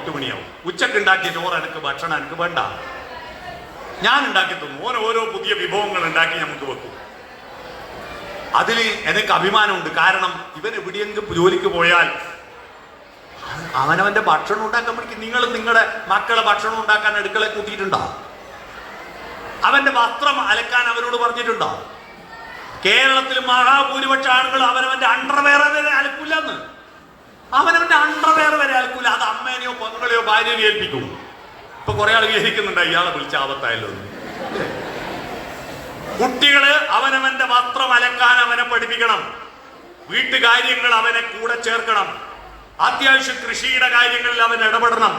8 മണിയാവും. ഉച്ചക്ക് ഉണ്ടാക്കിയ ചോറ് എനിക്ക് ഭക്ഷണം എനിക്ക് വേണ്ട, ഞാൻ ഉണ്ടാക്കി തന്നു. ഓരോ പുതിയ വിഭവങ്ങൾ ഉണ്ടാക്കി നമുക്ക് വെക്കും. അതിൽ എനിക്ക് അഭിമാനമുണ്ട്. കാരണം ഇവൻ എവിടെയെങ്കിലും ജോലിക്ക് പോയാൽ അവനവന്റെ ഭക്ഷണം ഉണ്ടാക്കാൻ പഠിക്കും. നിങ്ങൾ നിങ്ങളുടെ മക്കളെ ഭക്ഷണം ഉണ്ടാക്കാൻ അടുക്കള കൂട്ടിയിട്ടുണ്ടോ? അവന്റെ വസ്ത്രം അലക്കാൻ അവരോട് പറഞ്ഞിട്ടുണ്ടോ? കേരളത്തിൽ മഹാഭൂരിപക്ഷ ആളുകൾ അവനവന്റെ അണ്ടർവെയർ വരെ അലക്കൂലെന്ന്. അവനവന്റെ അണ്ടർവെയർ വരെ അലക്കൂല. അത് അമ്മേനെയോ പെങ്ങളെയോ ഭാര്യനെയോ ഏൽപ്പിക്കും. ഇപ്പൊ കുറെ ആൾ വിചാരിക്കുന്നുണ്ട് ഇയാളെ വിളിച്ച ആപത്തായല്ലോ. കുട്ടികള് അവനവന്റെ വസ്ത്രം അലക്കാൻ അവനെ പഠിപ്പിക്കണം. വീട്ടുകാര്യങ്ങൾ അവനെ കൂടെ ചേർക്കണം. അത്യാവശ്യം കൃഷിയുടെ കാര്യങ്ങളിൽ അവൻ ഇടപെടണം.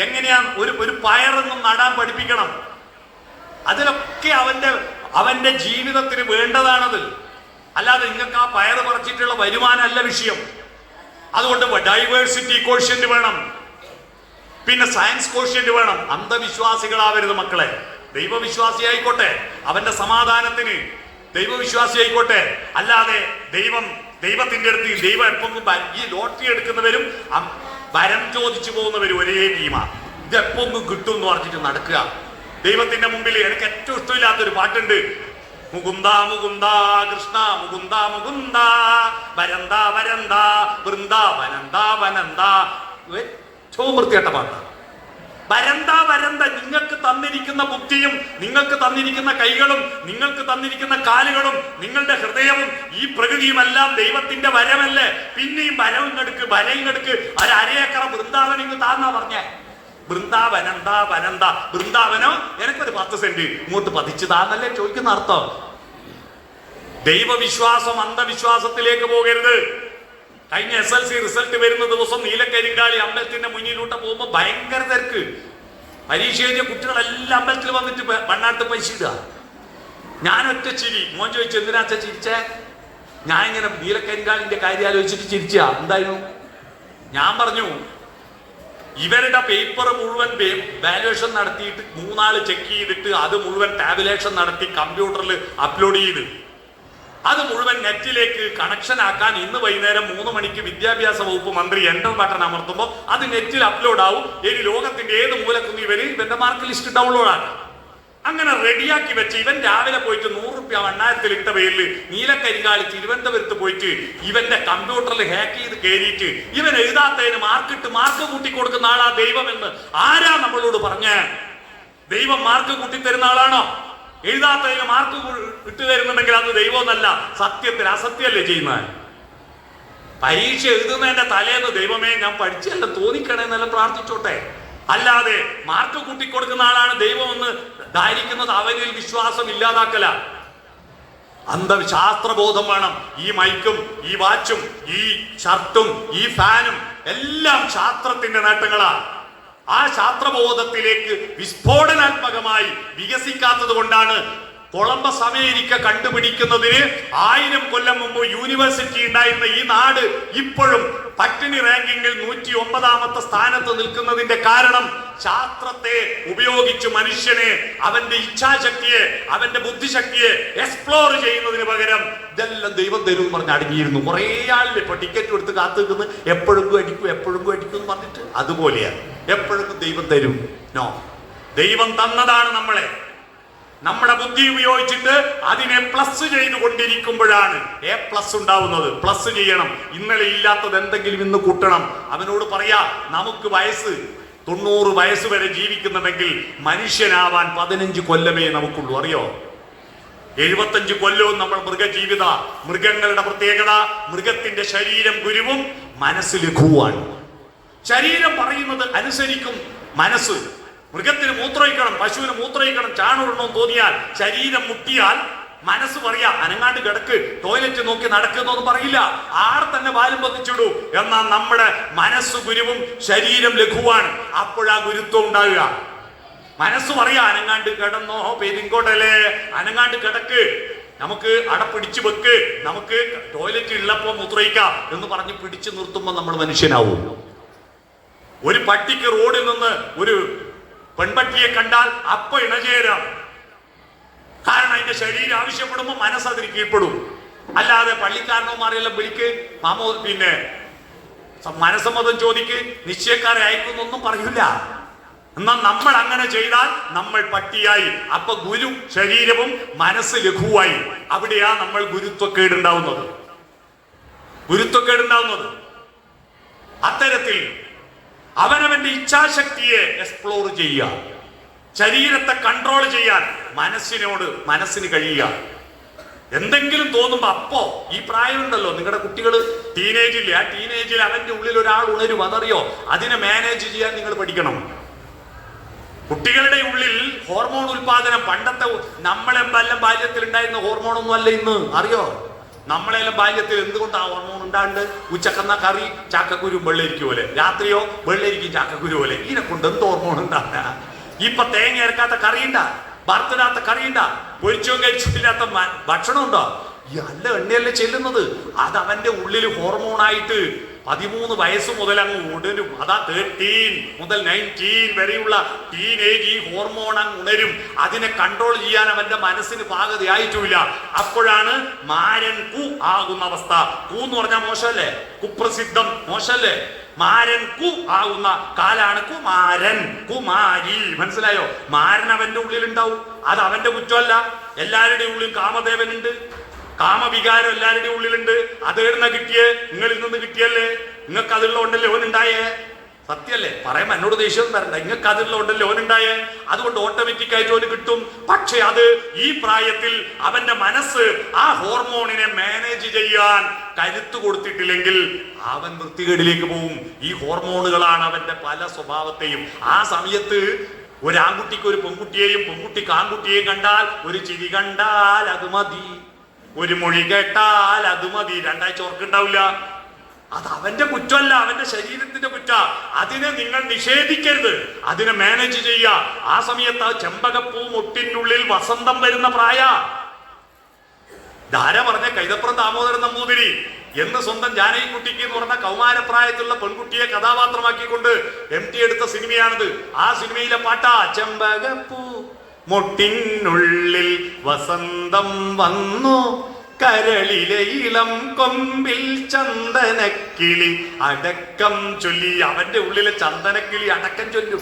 എങ്ങനെയാ ഒരു പയറൊന്നും നടാൻ പഠിപ്പിക്കണം. അതിലൊക്കെ അവന്റെ ജീവിതത്തിന് വേണ്ടതാണത്. അല്ലാതെ നിങ്ങൾക്ക് ആ പയറ് പറിച്ചിട്ടുള്ള വരുമാനമല്ല വിഷയം. അതുകൊണ്ട് ഡൈവേഴ്സിറ്റി കോഷ്യന്റ് വേണം, പിന്നെ സയൻസ് കോഷ്യന്റ് വേണം. അന്ധവിശ്വാസികളാവരുത് മക്കളെ. ദൈവവിശ്വാസി ആയിക്കോട്ടെ, അവന്റെ സമാധാനത്തിന് ദൈവവിശ്വാസി ആയിക്കോട്ടെ. അല്ലാതെ ദൈവത്തിന്റെ അടുത്ത് ദൈവം എപ്പം ഈ ലോട്ടറി എടുക്കുന്നവരും വരം ചോദിച്ചു പോകുന്നവരും ഒരേ ടീമാ. ഇതെപ്പം കിട്ടും എന്ന് പറഞ്ഞിട്ട് നടക്കുക. ദൈവത്തിന്റെ മുമ്പിൽ എനിക്ക് ഏറ്റവും ഇഷ്ടമില്ലാത്തൊരു പാട്ടുണ്ട്. മുകുന്ദ മുകുന്ദ കൃഷ്ണ മുകുന്ദ മുകുന്ദ വരന്ത വരന്ത വൃന്ദ വനന്ത വനന്ത. ഏറ്റവും വൃത്തികെട്ട പാട്ട്. വരന്ത വരന്ത. നിങ്ങൾക്ക് തന്നിരിക്കുന്ന ബുദ്ധിയും നിങ്ങൾക്ക് തന്നിരിക്കുന്ന കൈകളും നിങ്ങൾക്ക് തന്നിരിക്കുന്ന കാലുകളും നിങ്ങളുടെ ഹൃദയവും ഈ പ്രകൃതിയും എല്ലാം ദൈവത്തിന്റെ വരമല്ലേ? പിന്നെയും വരവും എടുക്ക് ഒരേക്കറ വൃന്ദാവനം ഇങ്ങ് താന്നാ പറഞ്ഞേ. വൃന്ദാവനന്ത വനന്ത. വൃന്ദാവനോ എനിക്കൊരു 10 സെന്റ് ഇങ്ങോട്ട് പതിച്ചു താന്നല്ലേ ചോദിക്കുന്ന അർത്ഥം. ദൈവവിശ്വാസം അന്ധവിശ്വാസത്തിലേക്ക് പോകരുത്. കഴിഞ്ഞ SLC റിസൾട്ട് വരുന്ന ദിവസം നീലക്കരിങ്കാളി അമ്പലത്തിന്റെ മുന്നിലൂട്ട് പോകുമ്പോ ഭയങ്കര തിരക്ക്. പരീക്ഷ കഴിഞ്ഞ കുട്ടികളെല്ലാം അമ്പലത്തിൽ വന്നിട്ട് മണ്ണാട്ട് പൈസ ഇടുക. ഞാൻ ഒറ്റ ചിരി. മോൻ ചോദിച്ചു എന്തിനാ ചിരിച്ചേ? ഞാൻ ഇങ്ങനെ നീലക്കരിങ്കാളിന്റെ കാര്യം ആലോചിച്ചിട്ട് ചിരിച്ചാ. എന്തായിരുന്നു? ഞാൻ പറഞ്ഞു ഇവരുടെ പേപ്പർ മുഴുവൻ വാല്യുവേഷൻ നടത്തിയിട്ട് 3 ആള് ചെക്ക് ചെയ്തിട്ട് അത് മുഴുവൻ ടാബുലേഷൻ നടത്തി കമ്പ്യൂട്ടറിൽ അപ്ലോഡ് ചെയ്ത് അത് മുഴുവൻ നെറ്റിലേക്ക് കണക്ഷൻ ആക്കാൻ ഇന്ന് വൈകുന്നേരം 3 മണിക്ക് വിദ്യാഭ്യാസ വകുപ്പ് മന്ത്രി എന്റർ ബട്ടൺ അമർത്തുമ്പോൾ അത് നെറ്റിൽ അപ്ലോഡ് ആവും. ഇനി ലോകത്തിന്റെ ഏത് മൂലക്കുന്ന് ഇവന്റെ മാർക്ക് ലിസ്റ്റ് ഡൗൺലോഡ് ആക്കാം. അങ്ങനെ റെഡിയാക്കി വെച്ച് ഇവൻ രാവിലെ പോയിട്ട് 100 രൂപ വണ്ണാരത്തിൽ ഇട്ട പേരിൽ നീലക്കരിങ്കാളി തിരുവനന്തപുരത്ത് പോയിട്ട് ഇവന്റെ കമ്പ്യൂട്ടറിൽ ഹാക്ക് ചെയ്ത് കയറിയിട്ട് ഇവൻ എഴുതാത്തതിന് മാർക്ക് കൂട്ടി കൊടുക്കുന്ന ആളാ ദൈവമെന്ന് ആരാ നമ്മളോട് പറഞ്ഞ? ദൈവം മാർക്ക് കൂട്ടി തരുന്ന ആളാണോ? എഴുതാത്തതിന് മാർക്ക് ഇട്ട് തരുന്നുണ്ടെങ്കിൽ അത് ദൈവമെന്നല്ല, സത്യത്തിൽ അസത്യമല്ലേ ചെയ്യുന്നത്. പരീക്ഷ എഴുതുന്നതിന്റെ തലേന്ന് ദൈവമേ ഞാൻ പഠിച്ചല്ല തോന്നിക്കണേന്നെല്ലാം പ്രാർത്ഥിച്ചോട്ടെ. അല്ലാതെ മാർക്ക് കൂട്ടിക്കൊടുക്കുന്ന ആളാണ് ദൈവമെന്ന് ധാരിക്കുന്നത് അവരിൽ വിശ്വാസം ഇല്ലാതാക്കല. അന്ധശാസ്ത്രബോധം വേണം. ഈ മൈക്കും ഈ വാച്ചും ഈ ഷർട്ടും ഈ ഫാനും എല്ലാം ശാസ്ത്രത്തിന്റെ നേട്ടങ്ങളാ. ആ ശാസ്ത്രബോധത്തിലേക്ക് വിസ്ഫോടനാത്മകമായി വികസിക്കാത്തത് കൊണ്ടാണ് കൊളംബസ് അമേരിക്ക കണ്ടുപിടിക്കുന്നതിന് 1000 കൊല്ലം മുമ്പ് യൂണിവേഴ്സിറ്റി ഉണ്ടായിരുന്ന ഈ നാട് ഇപ്പോഴും പട്ടിണി റാങ്കിങ്ങിൽ 109ാമത്തെ സ്ഥാനത്ത് നിൽക്കുന്നതിന്റെ കാരണം ശാസ്ത്രത്തെ ഉപയോഗിച്ച് മനുഷ്യനെ അവന്റെ ഇച്ഛാശക്തിയെ അവന്റെ ബുദ്ധിശക്തിയെ എക്സ്പ്ലോർ ചെയ്യുന്നതിന് പകരം ഇതെല്ലാം ദൈവം തരും പറഞ്ഞ് അടങ്ങിയിരുന്നു. കുറേ ആളിൽ ഇപ്പൊ ടിക്കറ്റ് എടുത്ത് കാത്തു നിൽക്കുന്നു. എപ്പോഴും അടിക്കും എന്ന് പറഞ്ഞിട്ട് അതുപോലെയാണ്. എപ്പോഴും ദൈവം തരും. നോ, ദൈവം തന്നതാണ് നമ്മളെ. നമ്മുടെ ബുദ്ധി ഉപയോഗിച്ചിട്ട് അതിനെ പ്ലസ് ചെയ്തുകൊണ്ടിരിക്കുമ്പോഴാണ് A+ ഉണ്ടാവുന്നത്. പ്ലസ് ചെയ്യണം. ഇന്നലെ ഇല്ലാത്തത് എന്തെങ്കിലും ഇന്ന് കൂട്ടണം. അവനോട് പറയാ നമുക്ക് 90 വയസ്സ് വരെ ജീവിക്കുന്നുണ്ടെങ്കിൽ മനുഷ്യനാവാൻ 15 കൊല്ലമേ നമുക്കുള്ളൂ. അറിയോ? 75 കൊല്ലവും നമ്മൾ മൃഗജീവിത. മൃഗങ്ങളുടെ പ്രത്യേകത മൃഗത്തിന്റെ ശരീരം ഗുരുവും മനസ്സ് ലഘുവാണ്. ശരീരം പറയുന്നത് അനുസരിക്കും മനസ്സ്. മൃഗത്തിന് മൂത്രയിക്കണം, പശുവിന് മൂത്രയിക്കണം, ചാണുടണമെന്ന് തോന്നിയാൽ ശരീരം മുട്ടിയാൽ മനസ്സ് പറയാ അനങ്ങാണ്ട് കിടക്ക്, ടോയ്ലറ്റ് നോക്കി നടക്കുന്നൊന്നും പറയില്ല, ആടെ തന്നെ വാലും പതിച്ചിടൂ. എന്നാൽ നമ്മുടെ മനസ്സ് ഗുരുവും ശരീരം ലഘുവാണ്. അപ്പോഴാ ഗുരുത്വം ഉണ്ടാകുക. മനസ്സ് പറയാ അനങ്ങാണ്ട് കിടന്നോ പെരിങ്കോട്ടല്ലേ, അനങ്ങാണ്ട് കിടക്ക്, നമുക്ക് അടപ്പിടിച്ചു വെക്ക്, നമുക്ക് ടോയ്ലറ്റ് ഉള്ളപ്പോ മൂത്രയിക്കാം എന്ന് പറഞ്ഞ് പിടിച്ചു നിർത്തുമ്പോൾ നമ്മൾ മനുഷ്യനാവും. ഒരു പട്ടിക്ക് റോഡിൽ നിന്ന് ഒരു പെൺപട്ടിയെ കണ്ടാൽ അപ്പൊ ഇണചേരാം. കാരണം അതിന്റെ ശരീരം ആവശ്യപ്പെടുമ്പോൾ മനസ്സതിന് കീഴ്പ്പെടും. അല്ലാതെ പള്ളിക്കാരനോമാരെല്ലാം വിളിക്ക് മാമോ പിന്നെ മനസ്സമ്മതം ചോദിക്ക്, നിശ്ചയക്കാരെ അയക്കുന്നൊന്നും പറയൂല. എന്നാൽ നമ്മൾ അങ്ങനെ ചെയ്താൽ നമ്മൾ പട്ടിയായി. അപ്പൊ ഗുരു ശരീരവും മനസ്സ് ലഘുവായി. അവിടെയാ നമ്മൾ ഗുരുത്വക്കേടുണ്ടാവുന്നത്. അത്തരത്തിൽ അവനവന്റെ ഇച്ഛാശക്തിയെ എക്സ്പ്ലോർ ചെയ്യുക, ശരീരത്തെ കൺട്രോൾ ചെയ്യാൻ മനസ്സിന് കഴിയുക. എന്തെങ്കിലും തോന്നുമ്പോ അപ്പോ ഈ പ്രായമുണ്ടല്ലോ, നിങ്ങളുടെ കുട്ടികൾ ടീനേജില്ലേ, ആ ടീനേജിൽ അവന്റെ ഉള്ളിൽ ഒരാൾ ഉണരും, അതറിയോ? അതിനെ മാനേജ് ചെയ്യാൻ നിങ്ങൾ പഠിക്കണം. കുട്ടികളുടെ ഉള്ളിൽ ഹോർമോൺ ഉൽപാദനം പണ്ടത്തെ നമ്മളെല്ലാം ബാല്യത്തിൽ ഉണ്ടായിരുന്ന ഹോർമോണൊന്നും അല്ല ഇന്ന്, അറിയോ? നമ്മളെല്ലാം ബാല്യത്തിൽ എന്തുകൊണ്ടാ ഹോർമോൺ ഉണ്ടാണ്ട്? ഉച്ചക്കെന്ന കറി ചാക്കക്കുരു വെള്ളരിക്ക പോലെ, രാത്രിയോ വെള്ളരിക്കും ചാക്കക്കുരു പോലെ. ഇതിനെ കൊണ്ട് എന്ത് ഹോർമോൺ ഉണ്ടാകുക? ഇപ്പൊ തേങ്ങ ഇറക്കാത്ത കറിയുണ്ടാ, വറുത്തിടാത്ത കറിയുണ്ടാ, പൊരിച്ചവും കരിച്ചില്ലാത്ത ഭക്ഷണം ഉണ്ടോ? ഈ നല്ല എണ്ണയല്ലേ ചെല്ലുന്നത്. അത് അവന്റെ ഉള്ളിൽ ഹോർമോണായിട്ട് 13 വയസ്സ് മുതൽ അങ്ങ് ഉണരും. അതാ 13 മുതൽ 19 വരെയുള്ള ടീനേജ് ഈ ഹോർമോൺ അങ്ങ് ഉണരും. അതിനെ കൺട്രോൾ ചെയ്യാൻ അവന്റെ മനസ്സിന് പാകതയായിട്ടില്ല. അപ്പോഴാണ് മാരൻ കു ആകുന്ന അവസ്ഥ. കു എന്ന് പറഞ്ഞാൽ മോശമല്ലേ? കുപ്രസിദ്ധം മോശമല്ലേ? മാരൻ കു ആകുന്ന കാലാണ് കുമാരൻ, കുമാരി. മനസ്സിലായോ? മാരൻ അവന്റെ ഉള്ളിലുണ്ടാവും. അത് അവന്റെ കുറ്റമല്ല. എല്ലാവരുടെയും ഉള്ളിൽ കാമദേവനുണ്ട്, കാമവികാരം എല്ലാവരുടെയും ഉള്ളിലുണ്ട്. അത് എവിടുന്ന കിട്ടിയേ? നിങ്ങളിൽ നിന്ന് കിട്ടിയല്ലേ? നിങ്ങൾക്ക് അതിലുള്ളതുകൊണ്ടല്ലേ ഓനുണ്ടായേ? സത്യല്ലേ? പറയുമ്പോ എന്നോട് ദേഷ്യം തരണ്ട. നിങ്ങൾക്ക് അതിലുള്ളതുകൊണ്ടല്ലേ ഓനുണ്ടായേ? അതുകൊണ്ട് ഓട്ടോമാറ്റിക് ആയിട്ട് ഓന് കിട്ടും. പക്ഷെ അത് ഈ പ്രായത്തിൽ അവന്റെ മനസ്സ് ആ ഹോർമോണിനെ മാനേജ് ചെയ്യാൻ കരുത്ത് കൊടുത്തിട്ടില്ലെങ്കിൽ അവൻ വൃത്തികേടിലേക്ക് പോവും. ഈ ഹോർമോണുകളാണ് അവന്റെ പല സ്വഭാവത്തെയും. ആ സമയത്ത് ഒരു ആൺകുട്ടിക്ക് ഒരു പെൺകുട്ടിയെയും പെൺകുട്ടിക്ക് ആൺകുട്ടിയെയും കണ്ടാൽ, ഒരു ചിരി കണ്ടാൽ അത് മതി, ഒരു മൊഴി കേട്ടാൽ അത് മതി, രണ്ടാഴ്ച ഓർക്കുണ്ടാവില്ല. അത് അവന്റെ കുറ്റമല്ല, അവന്റെ ശരീരത്തിന്റെ കുറ്റ. അതിനെ നിങ്ങൾ നിഷേധിക്കരുത്, അതിനെ മാനേജ് ചെയ്യുക. ആ സമയത്ത് ആ ചെമ്പകപ്പൂ മുട്ടിനുള്ളിൽ വസന്തം വരുന്ന പ്രായ. ധാര പറഞ്ഞ കൈതപ്പുറം ദാമോദരൻ നമ്പൂതിരി എന്ന് സ്വന്തം ജാനകിക്കുട്ടിക്ക് എന്ന് പറഞ്ഞ കൗമാരപ്രായത്തിലുള്ള പെൺകുട്ടിയെ കഥാപാത്രമാക്കിക്കൊണ്ട് MT എടുത്ത സിനിമയാണിത്. ആ സിനിമയിലെ പാട്ടാ ചെമ്പകപ്പൂ മുട്ടിനുള്ളിൽ വസന്തം വന്നു, കരളിലെ ഇളം കൊമ്പിൽ ചന്ദനക്കിളി അടക്കം ചൊല്ലി. അവന്റെ ഉള്ളിലെ ചന്ദനക്കിളി അടക്കം ചൊല്ലും.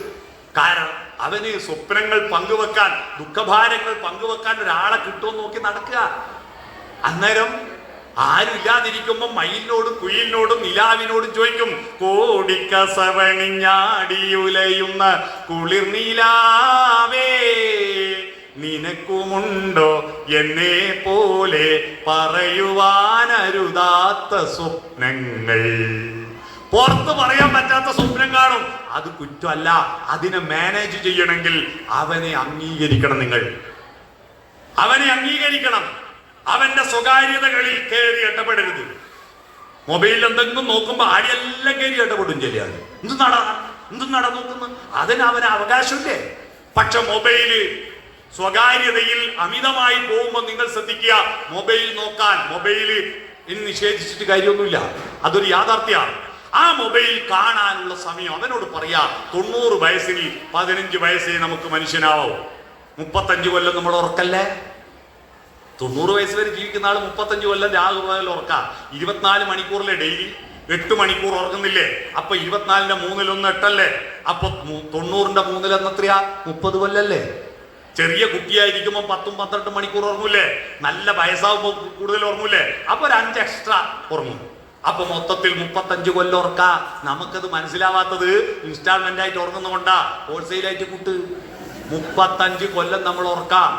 കാരണം അവന് സ്വപ്നങ്ങൾ പങ്കുവെക്കാൻ, ദുഃഖഭാരങ്ങൾ പങ്കുവെക്കാൻ ഒരാളെ കിട്ടുമെന്ന് നോക്കി നടക്കുക. അന്നേരം ആരുമില്ലാതിരിക്കുമ്പോ മയിലിനോടും കുയിലിനോടും നിലാവിനോടും ചോദിക്കും, കോടിക്കസവണിഞ്ഞാടിയുലയുന്ന കുളിർ നിലാവേ, നിനക്കുമുണ്ടോ എന്നെ പോലെ പറയുവാനരുതാത്ത സ്വപ്നങ്ങൾ? പുറത്ത് പറയാൻ പറ്റാത്ത സ്വപ്നം കാണും. അത് കുറ്റമല്ല. അതിനെ മാനേജ് ചെയ്യണമെങ്കിൽ അവനെ അംഗീകരിക്കണം. നിങ്ങൾ അവനെ അംഗീകരിക്കണം. അവന്റെ സ്വകാര്യതകളിൽ കയറി ഇടപെടരുത്. മൊബൈലിൽ എന്തെങ്കിലും നോക്കുമ്പോ ആരെല്ലാം കയറി ഇടപെടും. ചെല്ലിയാണ് എന്തെന്നാടാ നോക്കുന്നു, അതിന് അവന് അവകാശമില്ലേ? പക്ഷെ മൊബൈല് സ്വകാര്യതയിൽ അമിതമായി പോകുമ്പോൾ നിങ്ങൾ ശ്രദ്ധിക്കുക. മൊബൈൽ നോക്കാൻ മൊബൈല് ഇനി നിഷേധിച്ചിട്ട് കാര്യമൊന്നുമില്ല, അതൊരു യാഥാർത്ഥ്യമാണ്. ആ മൊബൈൽ കാണാനുള്ള സമയം അവനോട് പറയാ. 90 വയസ്സിൽ 15 വയസ്സേ നമുക്ക് മനുഷ്യനാവോ. 35 കൊല്ലം നമ്മൾ ഉറക്കല്ലേ? 90 വയസ്സ് വരെ ജീവിക്കുന്ന ആള് 35 കൊല്ലം രാഹുൽ ഉറക്കാം. 24 മണിക്കൂറിലെ ഡെയിലി 8 മണിക്കൂർ ഉറങ്ങുന്നില്ലേ? അപ്പൊ 24ന്റെ 3/1 8അല്ലേ? അപ്പൊ 90ന്റെ 3/1 എത്രയാ? 30 കൊല്ലല്ലേ? ചെറിയ കുട്ടിയായിരിക്കുമ്പോ 10-12 മണിക്കൂർ ഉറങ്ങൂലേ? നല്ല വയസ്സാവുമ്പോ കൂടുതൽ ഉറങ്ങൂലേ? അപ്പൊ ഒരു 5 എക്സ്ട്രാ ഉറങ്ങും. അപ്പൊ മൊത്തത്തിൽ 35 കൊല്ലം ഉറക്കാ. നമുക്കത് മനസ്സിലാവാത്തത് ഇൻസ്റ്റാൾമെന്റ് ആയിട്ട് ഉറങ്ങുന്നതുകൊണ്ടാ. ഹോൾസെയിലായിട്ട് കൂട്ട് 35 കൊല്ലം നമ്മൾ ഉറക്കാം.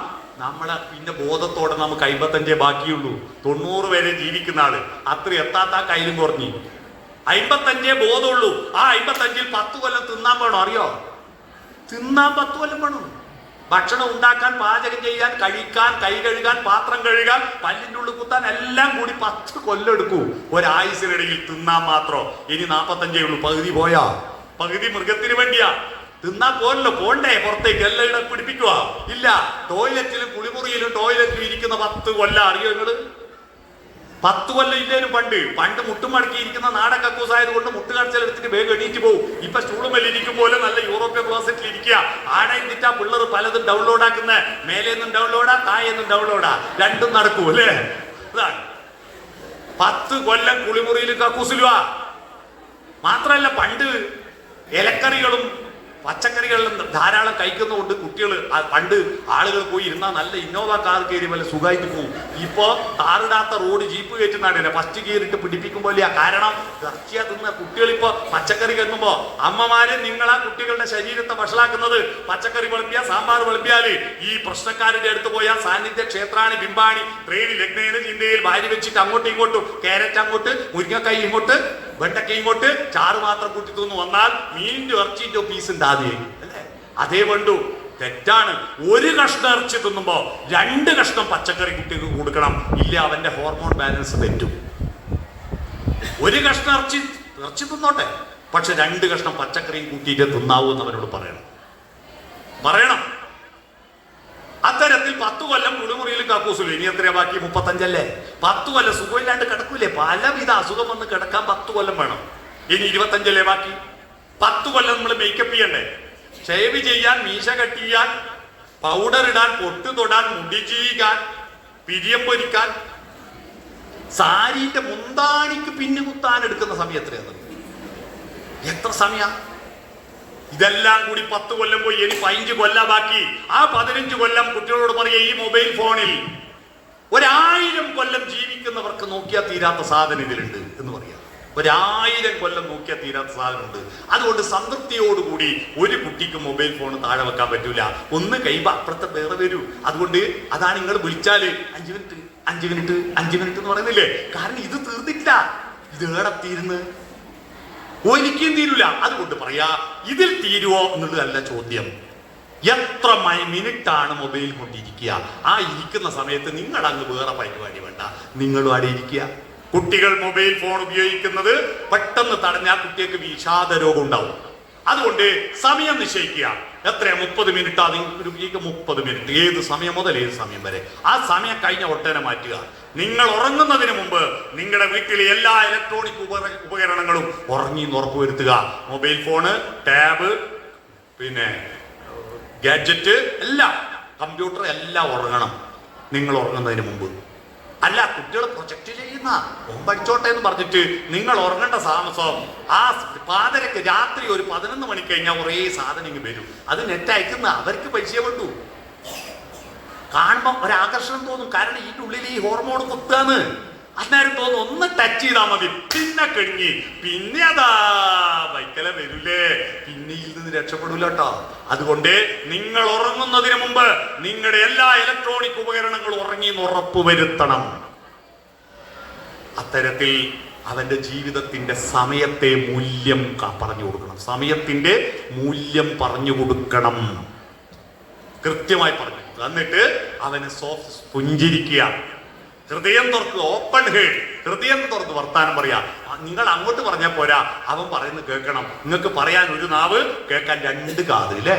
നമ്മളെ പിന്നെ ബോധത്തോടെ നമുക്ക് 55 ബാക്കിയുള്ളൂ. 90 വരെ ജീവിക്കുന്ന ആള് അത്ര എത്താത്ത കയ്യിലും കുറഞ്ഞു. 55 ബോധമുള്ളൂ. ആ 55ൽ 10 കൊല്ലം തിന്നാൻ വേണോ? അറിയോ? തിന്നാൻ 10 കൊല്ലം വേണം. ഭക്ഷണം ഉണ്ടാക്കാൻ, പാചകം ചെയ്യാൻ, കഴിക്കാൻ, കൈ കഴുകാൻ, പാത്രം കഴുകാൻ, പല്ലിൻ്റെ ഉള്ളിൽ കുത്താൻ എല്ലാം കൂടി 10 കൊല്ലം എടുക്കൂ ഒരായുസിനിടയിൽ. തിന്നാൻ മാത്രം ഇനി 45 ഉള്ളൂ. പകുതി പോയാ? പകുതി മൃഗത്തിന് വേണ്ടിയാ. തിന്നാൻ പോലല്ലോ, പോണ്ടേ പുറത്തേക്ക്? എല്ലാം ഇട പിടിപ്പിക്കുക ഇല്ല. ടോയ്ലറ്റിലും കുളിമുറിയിലും ടോയ്ലറ്റിലും ഇരിക്കുന്ന 10 കൊല്ലം അറിയോ നിങ്ങള്? 10 കൊല്ലം ഇല്ലേലും പണ്ട് മുട്ടുമടക്കി ഇരിക്കുന്ന നാടൻ കക്കൂസായത് കൊണ്ട് മുട്ടുകടച്ചെടുത്തിട്ട് വേഗം എണീറ്റ് പോകും. ഇപ്പൊ സ്റ്റൂളുമേൽ ഇരിക്കും പോലെ നല്ല യൂറോപ്യൻ ക്ലോസറ്റിൽ ഇരിക്കുക. ആടെ നിന്നിട്ടാ പിള്ളേർ പലതും ഡൗൺലോഡ് ആക്കുന്ന. മേലേന്നും ഡൗൺലോഡാ, താഴെന്നും ഡൗൺലോഡാ, രണ്ടും നടക്കൂ അല്ലേ? 10 കൊല്ലം കുളിമുറിയിലും കക്കൂസിലുവാ. മാത്രമല്ല പണ്ട് ഇലക്കറികളും പച്ചക്കറികളിലും ധാരാളം കഴിക്കുന്നതുകൊണ്ട് കുട്ടികൾ പണ്ട് ആളുകൾ പോയി ഇരുന്നാൽ നല്ല ഇന്നോവ കാർ കയറി വല്ല സുഖമായിട്ട് പോകും. ഇപ്പോ താറിടാത്ത റോഡ് ജീപ്പ് കയറ്റുന്നാണ് ഫസ്റ്റ് ഗിയറിട്ട് പിടിപ്പിക്കുമ്പോൾ കാരണം ഇറച്ചിയാ തിന്ന കുട്ടികളിപ്പോ പച്ചക്കറി കെട്ടുമ്പോ അമ്മമാര് നിങ്ങളാ കുട്ടികളുടെ ശരീരത്തെ വഷളാക്കുന്നത്. പച്ചക്കറി വെളുപ്പിയാ സാമ്പാർ വെളുപ്പിയാല് ഈ പ്രശ്നക്കാരുടെ അടുത്ത് പോയാൽ സാന്നിധ്യ ക്ഷേത്രാണി ബിംബാണി ത്രേണി ലഗ്നേന ചിന്തയിൽ വാരി വെച്ചിട്ട് അങ്ങോട്ടും ഇങ്ങോട്ടും ക്യാരറ്റ് അങ്ങോട്ട് മുരിങ്ങക്കായി ഇങ്ങോട്ട് വെണ്ടക്ക ഇങ്ങോട്ട് ചാറ് മാത്രം കൂട്ടി തിന്നു വന്നാൽ മീനിന്റെ ഇറച്ചിന്റെ പീസ് ഉണ്ടാതെ അല്ലേ? അതേ വേണ്ടു. തെറ്റാണ്. ഒരു കഷ്ണം ഇറച്ചി തിന്നുമ്പോ 2 കഷ്ണം പച്ചക്കറി കുട്ടിക്ക് കൊടുക്കണം. ഇല്ല അവന്റെ ഹോർമോൺ ബാലൻസ് തെറ്റും. ഒരു കഷ്ണം ഇറച്ചി തിന്നോട്ടെ, പക്ഷെ 2 കഷ്ണം പച്ചക്കറിയും കൂട്ടിയിട്ട് തിന്നാവൂ എന്ന് അവരോട് പറയണം. അത്തരത്തിൽ 10 കൊല്ലം കുളിമുറിയിൽ കാക്കൂസില്ല. ഇനി എത്രയാ ബാക്കി? 35 10 കൊല്ലം സുഖമില്ലാണ്ട് കിടക്കൂലേ? പലവിധ അസുഖം വന്ന് കിടക്കാൻ 10 കൊല്ലം വേണം. ഇനി 25 ബാക്കി. 10 കൊല്ലം നമ്മൾ മേക്കപ്പ് ചെയ്യണ്ടേ? ഷേവ് ചെയ്യാൻ, മീശ കട്ട് ചെയ്യാൻ, പൗഡർ ഇടാൻ, പൊട്ട് തൊടാൻ, മുടി ചെയ്യാൻ, പിരിയം പൊരിക്കാൻ, സാരിന്റെ മുന്താണിക്ക് പിന്നു കുത്താൻ എടുക്കുന്ന സമയം എത്രയാണ്? എത്ര സമയ? ഇതെല്ലാം കൂടി 10 കൊല്ലം പോയി. ഇനി 15 കൊല്ലം ബാക്കി. ആ 15 കൊല്ലം കുട്ടികളോട് പറയുക, ഈ മൊബൈൽ ഫോണിൽ 1000 കൊല്ലം ജീവിക്കുന്നവർക്ക് നോക്കിയാൽ തീരാത്ത സാധനം ഇതിലുണ്ട് എന്ന് പറയാം. 1000 കൊല്ലം നോക്കിയാൽ തീരാത്ത സാധനമുണ്ട്. അതുകൊണ്ട് സംതൃപ്തിയോടുകൂടി ഒരു കുട്ടിക്ക് മൊബൈൽ ഫോൺ താഴെ വെക്കാൻ പറ്റൂല. ഒന്ന് കഴിയുമ്പോ അപ്പുറത്തെ വേറെ വരൂ. അതുകൊണ്ട് അതാണ് നിങ്ങൾ വിളിച്ചാല് 5 മിനിറ്റ് എന്ന് പറയുന്നില്ലേ? കാരണം ഇത് തീർന്നിട്ടില്ല. ഇത് ഏടത്തീരുന്ന് ഒരിക്കലും തീരൂല. അതുകൊണ്ട് പറയാ, ഇതിൽ തീരുവോ എന്നുള്ളതല്ല ചോദ്യം. എത്ര മിനിറ്റാണ് മൊബൈൽ കൊണ്ടിരിക്കുക? ആ ഇരിക്കുന്ന സമയത്ത് നിങ്ങൾ അങ്ങ് വേറെ പരിപാടി വേണ്ട, നിങ്ങളും അവിടെ ഇരിക്കുക. കുട്ടികൾ മൊബൈൽ ഫോൺ ഉപയോഗിക്കുന്നത് പെട്ടെന്ന് തടഞ്ഞാൽ കുട്ടികൾക്ക് വിഷാദ രോഗം ഉണ്ടാവും. അതുകൊണ്ട് സമയം നിശ്ചയിക്കുക. എത്രയാ? 30 മിനിറ്റ്. അത് 30 മിനിറ്റ്. ഏത് സമയം മുതൽ ഏത് സമയം വരെ? ആ സമയം കഴിഞ്ഞ ഒട്ടനെ മാറ്റുക. നിങ്ങൾ ഉറങ്ങുന്നതിന് മുമ്പ് നിങ്ങളുടെ വീട്ടിലെ എല്ലാ ഇലക്ട്രോണിക് ഉപകരണങ്ങളും ഉറങ്ങിന്ന് ഉറപ്പുവരുത്തുക. മൊബൈൽ ഫോണ്, ടാബ്, പിന്നെ ഗാഡ്ജറ്റ് എല്ലാം, കമ്പ്യൂട്ടർ എല്ലാം ഉറങ്ങണം നിങ്ങൾ ഉറങ്ങുന്നതിന് മുമ്പ്. അല്ല കുട്ടികൾ പ്രൊജക്ട് ചെയ്യുന്ന പഠിച്ചോട്ടെ എന്ന് പറഞ്ഞിട്ട് നിങ്ങൾ ഉറങ്ങേണ്ട താമസം ആ പാതിരക്ക് രാത്രി ഒരു 11 മണി കഴിഞ്ഞാൽ കുറേ സാധനം ഇങ്ങ് വരും. അത് നെറ്റ് അയക്കുന്ന അവർക്ക് പൈസ വേണ്ടു. കാണുമ്പോൾ ഒരാകർഷണം തോന്നും. കാരണം ഇതിൻ്റെ ഉള്ളിൽ ഈ ഹോർമോൺ കുത്താന്ന്. അന്നേരം തോന്നും ഒന്ന് ടച്ച് ചെയ്താൽ മതി, പിന്നെ കഴിഞ്ഞ് പിന്നെ അതാ വൈക്കല വരൂലേ, പിന്നെ ഇതിൽ നിന്ന് രക്ഷപ്പെടൂല കേട്ടോ. അതുകൊണ്ട് നിങ്ങൾ ഉറങ്ങുന്നതിന് മുമ്പ് നിങ്ങളുടെ എല്ലാ ഇലക്ട്രോണിക് ഉപകരണങ്ങളും ഉറങ്ങിന്ന് ഉറപ്പ് വരുത്തണം. അത്തരത്തിൽ അവന്റെ ജീവിതത്തിന്റെ സമയത്തെ മൂല്യം പറഞ്ഞു കൊടുക്കണം. സമയത്തിന്റെ മൂല്യം പറഞ്ഞു കൊടുക്കണം, കൃത്യമായി പറഞ്ഞു. എന്നിട്ട് അവന് പുഞ്ചിരിക്കുക, ഹൃദയം തുറക്കുക, ഓപ്പൺ ഹേർട്ട്, ഹൃദയം തുറന്ന് വർത്താനം പറയാ. നിങ്ങൾ അങ്ങോട്ട് പറഞ്ഞാൽ പോരാ, അവൻ പറയുന്നത് കേൾക്കണം. നിങ്ങൾക്ക് പറയാൻ ഒരു നാവ്, കേൾക്കാൻ 2 കാത് അല്ലേ?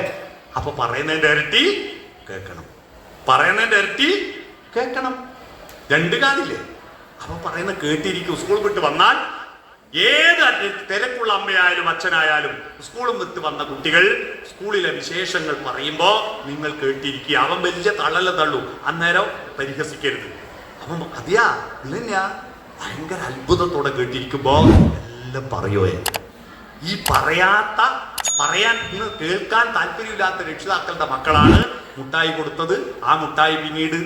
അപ്പൊ പറയുന്നതിന്റെ ഇരട്ടി കേൾക്കണം, പറയുന്നതിന്റെ ഇരട്ടി കേൾക്കണം. 2 കാതില്ലേ? അപ്പൊ പറയുന്നത് കേട്ടിരിക്കും. സ്കൂൾ വിട്ട് വന്നാൽ ഏത് തിരക്കുള്ള അമ്മയായാലും അച്ഛനായാലും സ്കൂളും വിട്ട് വന്ന കുട്ടികൾ സ്കൂളിലെ വിശേഷങ്ങൾ പറയുമ്പോ നിങ്ങൾ കേട്ടിരിക്കുക. അവൻ വലിയ തള്ളല തള്ളു, അന്നേരം പരിഹസിക്കരുത്. അപ്പം അതെയാ ഇല്ല, ഭയങ്കര അത്ഭുതത്തോടെ കേട്ടിരിക്കുമ്പോ എല്ലാം പറയുവേ. ഈ പറയാൻ ഇന്ന് കേൾക്കാൻ താല്പര്യമില്ലാത്ത രക്ഷിതാക്കളുടെ മക്കളാണ് മുട്ടായി കൊടുത്തത്. ആ മുട്ടായി പിന്നീട്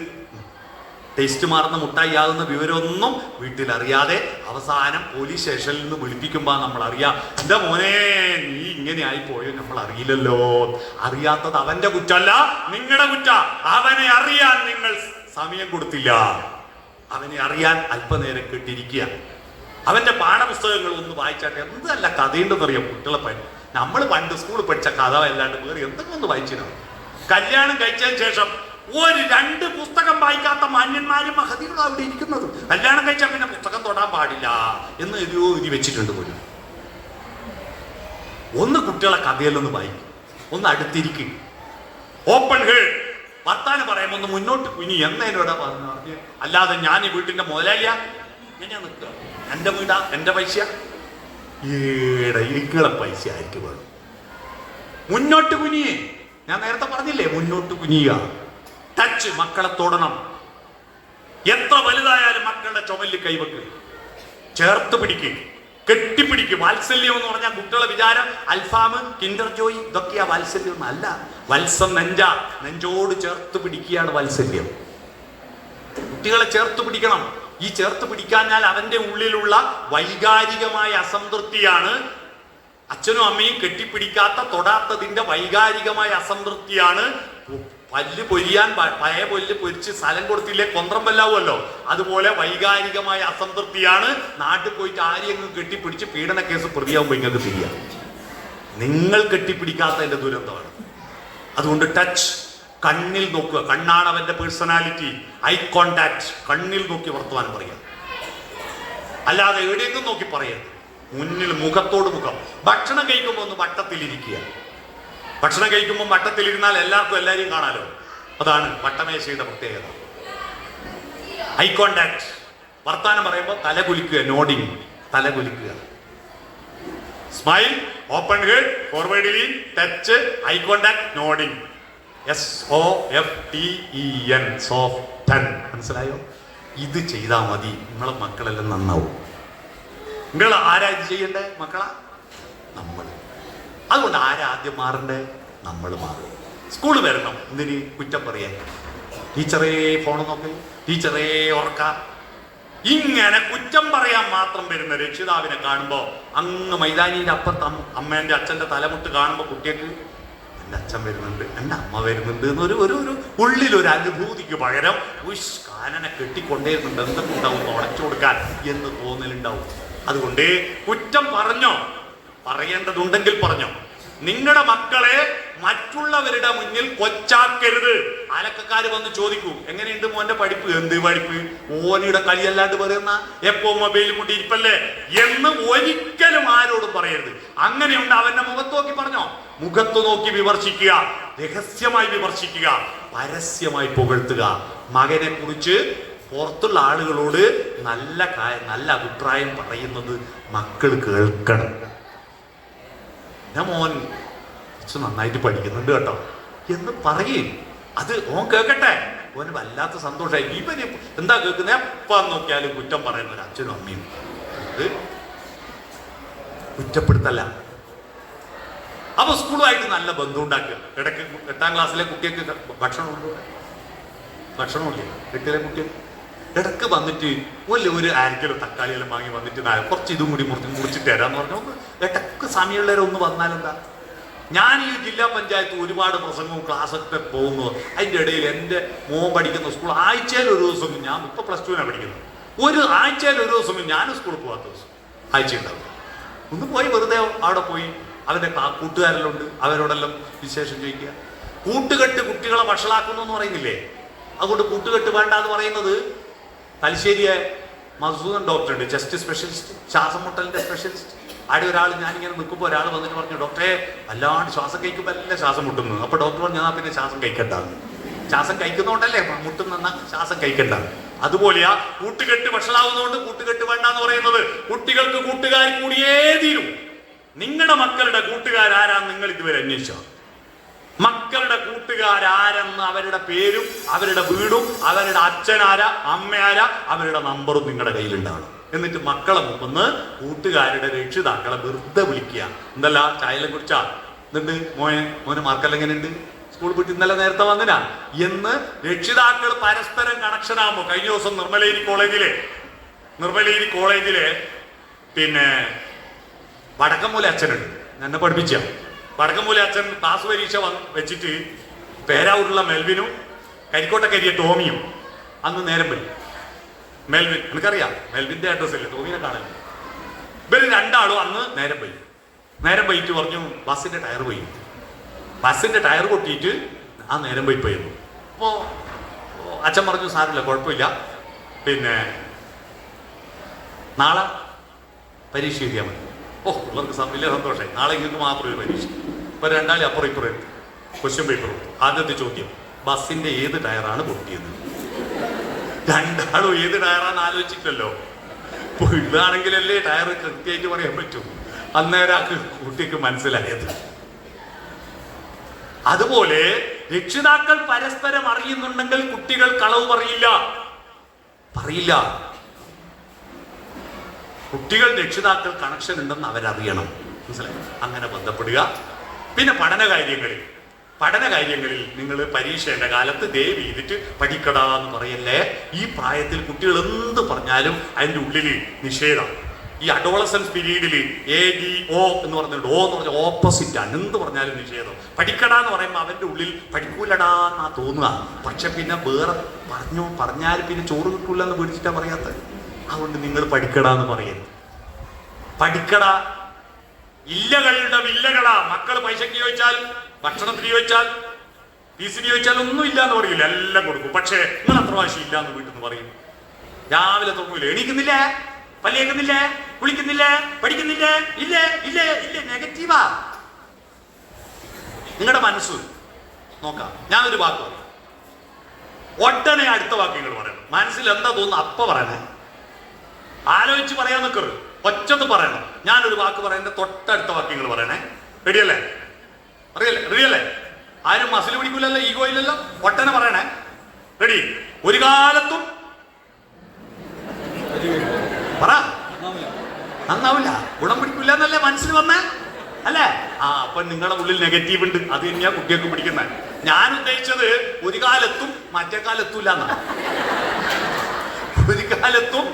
ടേസ്റ്റ് മാറുന്ന മുട്ടായി ആകുന്ന വിവരമൊന്നും വീട്ടിൽ അറിയാതെ അവസാനം പോലീസ് സ്റ്റേഷനിൽ നിന്ന് വിളിപ്പിക്കുമ്പോ നമ്മൾ അറിയാം, എന്റെ മോനെ നീ ഇങ്ങനെ ആയി പോയോ, നമ്മൾ അറിയില്ലല്ലോ. അറിയാത്തത് അവന്റെ കുറ്റല്ല, നിങ്ങളുടെ കുറ്റ. അവനെ അറിയാൻ നിങ്ങൾ സമയം കൊടുത്തില്ല. അവനെ അറിയാൻ അല്പനേരം കേട്ടിരിക്കുക. അവന്റെ പാഠപുസ്തകങ്ങൾ ഒന്ന് വായിച്ചാട്ടെ. എന്തല്ല കഥയുണ്ടെന്നറിയാം കുട്ടികളെ നമ്മൾ പണ്ട് സ്കൂളിൽ പഠിച്ച കഥ അല്ലാണ്ട് വേറെ എന്തൊക്കെ ഒന്ന് വായിച്ചിരുന്നു. കല്യാണം കഴിച്ചതിന് ശേഷം 2 പുസ്തകം വായിക്കാത്ത മാന്യന്മാരും മഹതികളും അവിടെ ഇരിക്കുന്നത്. കല്യാണം കഴിച്ചാൽ പിന്നെ പുസ്തകം തൊടാൻ പാടില്ല എന്ന് എഴുതി വെച്ചിട്ടുണ്ട് പോലും. ഒന്ന് കുട്ടികളെ കഥയിലൊന്ന് വായിക്കും, ഒന്ന് അടുത്തിരിക്കും, ഓപ്പൺ ഹേർട്ട്. വർത്താനം പറയുമ്പോൾ ഒന്ന് മുന്നോട്ട് കുനി എന്നോടാ പറഞ്ഞു. അല്ലാതെ ഞാൻ ഈ വീട്ടിന്റെ മുതലാളിയാ, എങ്ങനെയാ നിൽക്കുക? എന്റെ വീടാ, എന്റെ പൈസ, ഇങ്ങളെ പൈസ ആയിരിക്കും വേണം. മുന്നോട്ട് കുനിയേ. ഞാൻ നേരത്തെ പറഞ്ഞില്ലേ, മുന്നോട്ട് കുനിയുക. ടച്ച്, മക്കളെ തൊടണം. എത്ര വലുതായാലും മക്കളുടെ ചുമലിൽ കൈവെക്ക്, ചേർത്ത് പിടിക്കുക. കെട്ടിപ്പിടിക്കും. വാത്സല്യം എന്ന് പറഞ്ഞാൽ കുട്ടികളെ വിചാരം അൽഫാം, കിൻഡർ ജോയ് ഇതൊക്കെയാ വാത്സല്യം എന്നല്ല. വത്സം നെഞ്ചോട് ചേർത്ത് പിടിക്കുകയാണ് വാത്സല്യം. കുട്ടികളെ ചേർത്ത് പിടിക്കണം. ഈ ചേർത്ത് പിടിക്കാഞ്ഞാൽ അവന്റെ ഉള്ളിലുള്ള വൈകാരികമായ അസംതൃപ്തിയാണ്, അച്ഛനും അമ്മയും കെട്ടിപ്പിടിക്കാത്ത തൊടാത്തതിന്റെ വൈകാരികമായ അസംതൃപ്തിയാണ്. പല്ല് പൊരിയാൻ പഴയ പല്ല് പൊരിച്ച് സ്ഥലം കൊടുത്തില്ലേ കൊന്ത്രം വല്ലാവുമല്ലോ, അതുപോലെ വൈകാരികമായ അസംതൃപ്തിയാണ്. നാട്ടിൽ പോയിട്ട് ആരെയും കെട്ടിപ്പിടിച്ച് പീഡന കേസ് പ്രതിയാവുമ്പോൾ ഇങ്ങൾക്ക് തിരിയാം. നിങ്ങൾ കെട്ടിപ്പിടിക്കാത്തതിന്റെ ദുരന്തമാണ്. അതുകൊണ്ട് ടച്ച്, കണ്ണിൽ നോക്കുക. കണ്ണാണ് അവന്റെ പേഴ്സണാലിറ്റി. ഐ കോണ്ടാക്ട്, കണ്ണിൽ നോക്കി വർത്തമാനം പറയുക, അല്ലാതെ എവിടെയെങ്കിലും നോക്കി പറയരുത്. മുന്നിൽ മുഖത്തോട് മുഖം. ഭക്ഷണം കഴിക്കുമ്പോൾ ഒന്ന് വട്ടത്തിലിരിക്കുക. ഭക്ഷണം കഴിക്കുമ്പോൾ വട്ടത്തിലിരുന്നാൽ എല്ലാവർക്കും എല്ലാവരെയും കാണാലോ. അതാണ് വട്ടമേശയുടെ പ്രത്യേകത. Eye contact. വർത്താനം പറയുമ്പോൾ തല കുലിക്കുക, നോഡിങ്, തല കുലിക്കുക. Smile, open head, forward lean, touch, eye contact, nodding. SOFTEN, soften. മനസ്സിലായോ? ഇത് ചെയ്താൽ മതി, നിങ്ങളെ മക്കളെല്ലാം നന്നാവും. നിങ്ങൾ ആരാ ഇത് ചെയ്യണ്ടേ? മക്കളാ, നമ്മൾ. അതുകൊണ്ട് ആരാ ആദ്യം മാറണ്ടേ? നമ്മൾ മാറും. സ്കൂള് വരണം, എന്തിന് കുറ്റം പറയാൻ? ടീച്ചറേ ഫോൺ നോക്ക്, ടീച്ചറേ ഉറക്ക, ഇങ്ങനെ കുറ്റം പറയാൻ മാത്രം വരുന്ന രക്ഷിതാവിനെ കാണുമ്പോൾ അങ്ങ് മൈതാനീൻ്റെ അപ്പുറത്ത് അമ്മേൻ്റെ അച്ഛൻ്റെ തലമുട്ട് കാണുമ്പോൾ കുട്ടിക്ക് എൻ്റെ അച്ഛൻ വരുന്നുണ്ട്, എൻ്റെ അമ്മ വരുന്നുണ്ട് എന്നൊരു ഒരു ഒരു ഉള്ളിലൊരു അനുഭൂതിക്ക് പകരം കാനനെ കെട്ടിക്കൊണ്ടേരുന്നുണ്ട്, എന്തൊക്കെ ഉണ്ടാവും ഉടച്ചു കൊടുക്കാൻ എന്ന് തോന്നലുണ്ടാവും. അതുകൊണ്ട് കുറ്റം പറഞ്ഞോ, പറയേണ്ടതുണ്ടെങ്കിൽ പറഞ്ഞോ. നിങ്ങളുടെ മക്കളെ മറ്റുള്ളവരുടെ മുന്നിൽ കൊച്ചാക്കരുത്. അലക്കക്കാര് വന്ന് ചോദിക്കൂ, എങ്ങനെയുണ്ട് മോന്റെ പഠിപ്പ്? എന്ത് പഠിപ്പ്? ഓനിയുടെ കളിയല്ലാണ്ട് പറയുന്ന എപ്പോ മൊബൈലിൽ കൂട്ടി ഇരിപ്പല്ലേ എന്ന് ഒരിക്കലും ആരോടും പറയരുത്. അങ്ങനെയുണ്ട് അവന്റെ മുഖത്ത് നോക്കി പറഞ്ഞോ. മുഖത്ത് നോക്കി വിമർശിക്കുക, രഹസ്യമായി വിമർശിക്കുക, പരസ്യമായി പുകഴ്ത്തുക. മകനെ കുറിച്ച് പുറത്തുള്ള ആളുകളോട് നല്ല അഭിപ്രായം പറയുന്നത് മക്കൾ കേൾക്കണം. ഞാൻ മോൻ നന്നായിട്ട് പഠിക്കുന്നുണ്ട് കേട്ടോ എന്ന് പറയും. അത് ഓൻ കേൾക്കട്ടെ. ഓന് വല്ലാത്ത സന്തോഷമായി. ഇവന് എന്താ കേൾക്കുന്നത്? എപ്പം നോക്കിയാലും കുറ്റം പറയുന്ന ഒരു അച്ഛനും അമ്മയും. ഇത് കുറ്റപ്പെടുത്തല്ല. അപ്പൊ സ്കൂളുമായിട്ട് നല്ല ബന്ധം ഉണ്ടാക്കുക. ഇടയ്ക്ക് 8ാം ക്ലാസ്സിലെ കുട്ടികൾക്ക് ഭക്ഷണമില്ലേ? 8ലെ കുട്ടികൾ ഇടക്ക് വന്നിട്ട് ഒരു 1/2 കിലോ തക്കാളിയെല്ലാം വാങ്ങി വന്നിട്ട് കുറച്ച് ഇതും കൂടി മുറിച്ചിട്ട് തരാന്ന് പറഞ്ഞു. ഇടക്ക് സമയമുള്ളവരെ ഒന്ന് വന്നാലെന്താ? ഞാൻ ഈ ജില്ലാ പഞ്ചായത്ത് ഒരുപാട് പ്രസംഗവും ക്ലാസ്സൊക്കെ പോകുന്നു. അതിൻ്റെ ഇടയിൽ എൻ്റെ മോൻ പഠിക്കുന്ന സ്കൂൾ ആഴ്ചയിൽ ഒരു ദിവസം, ഞാൻ ഇപ്പോൾ +2 പഠിക്കുന്നത്, ആഴ്ചയിൽ ഒരു ദിവസം ഞാൻ സ്കൂളിൽ പോകാത്ത ദിവസം ആഴ്ച ഉണ്ടാവും. ഒന്ന് പോയി വെറുതെ അവിടെ പോയി അവരുടെ കൂട്ടുകാരെല്ലാം ഉണ്ട്, അവരോടെല്ലാം വിശേഷം ചോദിക്കുക. കൂട്ടുകെട്ട് കുട്ടികളെ വഷളാക്കുന്നു എന്ന് പറയുന്നില്ലേ? അതുകൊണ്ട് കൂട്ടുകെട്ട് വേണ്ട എന്ന് പറയുന്നത് തലശ്ശേരിയെ മസൂദൻ ഡോക്ടർ ഉണ്ട്, ചെസ്റ്റ് സ്പെഷ്യലിസ്റ്റ്, ശ്വാസം മുട്ടലിന്റെ സ്പെഷ്യലിസ്റ്റ്. അവിടെ ഒരാൾ, ഞാനിങ്ങനെ നിൽക്കുമ്പോൾ ഒരാൾ വന്നിട്ട് പറഞ്ഞു, ഡോക്ടറെ വല്ലാണ്ട് ശ്വാസം കഴിക്കുമ്പോൾ എല്ലാം ശ്വാസം മുട്ടുന്നു. അപ്പോൾ ഡോക്ടർ പറഞ്ഞു, ഞാൻ പിന്നെ ശ്വാസം കഴിക്കണ്ടാന്ന്. ശ്വാസം കഴിക്കുന്നതുകൊണ്ടല്ലേ മുട്ടുന്ന ശ്വാസം കഴിക്കണ്ട. അതുപോലെയാ കൂട്ടുകെട്ട് വഷളാവുന്നതുകൊണ്ട് കൂട്ടുകെട്ട് വേണ്ട എന്ന് പറയുന്നത്. കുട്ടികൾക്ക് കൂട്ടുകാർ കൂടിയേ തീരും. നിങ്ങളുടെ മക്കളുടെ കൂട്ടുകാരാരാന്ന് നിങ്ങൾ ഇതുവരെ അന്വേഷിച്ചോ? മക്കളുടെ കൂട്ടുകാരാരെന്ന് അവരുടെ പേരും അവരുടെ വീടും അവരുടെ അച്ഛനാരാ അമ്മയാരാ അവരുടെ നമ്പറും നിങ്ങളുടെ കയ്യിലുണ്ടാവണം. എന്നിട്ട് മക്കളെ മുമ്പ് കൂട്ടുകാരുടെ രക്ഷിതാക്കളെ വെറുതെ വിളിക്കുക. എന്തല്ല ചായലെ കുറിച്ചാ എന്നിട്ട് മോന് മാർക്കെല്ലാം എങ്ങനെയുണ്ട്, സ്കൂൾ പോയിട്ട് ഇന്നലെ നേരത്തെ വന്നിനാ എന്ന് രക്ഷിതാക്കൾ പരസ്പരം കണക്ഷൻ ആകുമ്പോൾ. കഴിഞ്ഞ ദിവസം നിർമ്മലേരി കോളേജിലെ പിന്നെ വടക്കംമൂല അച്ഛനുണ്ട്, എന്നെ പഠിപ്പിച്ച വടക്കംമൂല അച്ഛൻ ക്ലാസ് പരീക്ഷ വെച്ചിട്ട് പേരാവൂരുള്ള മെൽവിനും കരിക്കോട്ടക്കരിയ ടോമിയും അന്ന് നേരം വരും. മെൽവിൻ എനിക്കറിയാം, മെൽവിന്റെ അഡ്രസ് ഇല്ല, ടോമിനെ കാണാൻ. ഇവര് രണ്ടാളും അന്ന് നേരം പോയിട്ട് പറഞ്ഞു ബസ്സിന്റെ ടയർ പൊട്ടിയിട്ട് ആ നേരം പോയിരുന്നു. അപ്പോൾ അച്ഛൻ പറഞ്ഞു സാരമില്ല, കുഴപ്പമില്ല, പിന്നെ നാളെ പരീക്ഷ എഴുതിയാൽ മതി. പിള്ളേർക്ക് വലിയ സന്തോഷമായി. നാളെ ഇങ്ങൾക്ക് മാത്രം ഒരു പരീക്ഷ. ഇപ്പൊ രണ്ടാളി അപ്പുറം ഇപ്പുറം ക്വസ്റ്റ്യൻ പേപ്പർ. ആദ്യത്തെ ചോദ്യം, ബസ്സിന്റെ ഏത് ടയറാണ് പൊട്ടിയത്? രണ്ടാളും ഏത് ടയറാന്ന് ആലോചിച്ചിട്ടല്ലോ. ഇതാണെങ്കിലല്ലേ ടയർ കൃത്യമായിട്ട് പറയാൻ പറ്റൂ. അന്നേരം കുട്ടിക്ക് മനസ്സിലായത്. അതുപോലെ രക്ഷിതാക്കൾ പരസ്പരം അറിയുന്നുണ്ടെങ്കിൽ കുട്ടികൾ കളവ് പറയില്ല. കുട്ടികൾ രക്ഷിതാക്കൾ കണക്ഷൻ ഉണ്ടെന്ന് അവരറിയണം. മനസ്സിലായി? അങ്ങനെ ബന്ധപ്പെടുക. പിന്നെ പഠന കാര്യങ്ങളിൽ നിങ്ങൾ പരീക്ഷയുടെ കാലത്ത് ദയവ് ചെയ്തിട്ട് പഠിക്കടാ എന്ന് പറയല്ലേ. ഈ പ്രായത്തിൽ കുട്ടികൾ എന്ത് പറഞ്ഞാലും അതിൻ്റെ ഉള്ളിൽ നിഷേധം. ഈ അഡോളസൻസ് പീരീഡിൽ ADO എന്ന് പറഞ്ഞിട്ട് O എന്ന് പറഞ്ഞാൽ ഓപ്പോസിറ്റാണ്. എന്ത് പറഞ്ഞാലും നിഷേധം. പഠിക്കടാ എന്ന് പറയുമ്പോൾ അവൻ്റെ ഉള്ളിൽ പഠിക്കൂലടാ എന്നാ തോന്നുക. പക്ഷെ പിന്നെ വേറെ പറഞ്ഞാൽ പിന്നെ ചോറ് കിട്ടൂല എന്ന് പേടിച്ചിട്ടാ പറയാത്തത്. അതുകൊണ്ട് നിങ്ങൾ പഠിക്കടാ എന്ന് പറയരുത്. പഠിക്കടാ. ഇല്ലകളുടെ വില്ലകളാ. മക്കൾ പൈസക്ക് ചോദിച്ചാൽ, ഭക്ഷണത്തിന് ചോദിച്ചാൽ, ഫീസിന് ചോദിച്ചാൽ ഒന്നും ഇല്ല എന്ന് പറയില്ല, എല്ലാം കൊടുക്കും. പക്ഷേ നിങ്ങൾ അത്ര പ്രാവശ്യം ഇല്ല എന്ന് വീട്ടിൽ നിന്ന് പറയും. രാവിലെ തുടങ്ങൂല, എണീക്കുന്നില്ലേ, പല്ലിയേക്കുന്നില്ലേ, കുളിക്കുന്നില്ലേ, പഠിക്കുന്നില്ലേ, ഇല്ലേ ഇല്ലേ ഇല്ലേ. നെഗറ്റീവാ നിങ്ങളുടെ മനസ്സ്. നോക്കാം, ഞാനൊരു വാക്ക് പറയും, ഒട്ടനെ അടുത്ത വാക്ക് നിങ്ങൾ പറയണം. മനസ്സിൽ എന്താ തോന്നുന്നു അപ്പ പറയണേ. ആലോചിച്ച് പറയാൻ നിൽക്കരുത്, ഒറ്റത്ത് പറയണം. ഞാനൊരു വാക്ക് പറയുന്നത് തൊട്ടടുത്ത വാക്ക് നിങ്ങൾ പറയണേ. റെഡിയല്ലേ? റെഡിയല്ലേ? ആരും മസിൽ പിടിക്കൂലല്ലോ, ഈഗോ ഇല്ലല്ലോ. ഒട്ടനെ പറയണേ. റെഡി? ഒരു കാലത്തും പറ നന്നാവില്ല, ഗുണം പിടിക്കില്ല എന്നല്ലേ മനസ്സിൽ വന്നേ അല്ലേ? അപ്പൊ നിങ്ങളുടെ ഉള്ളിൽ നെഗറ്റീവ് ഉണ്ട്. അത് തന്നെയാ കുട്ടികൾക്ക് പിടിക്കുന്നത്. ഞാൻ ഉദ്ദേശിച്ചത് ഒരു കാലത്തും മറ്റേ കാലത്തൂല്ല എന്നാണ്. ഒരു കാലത്തും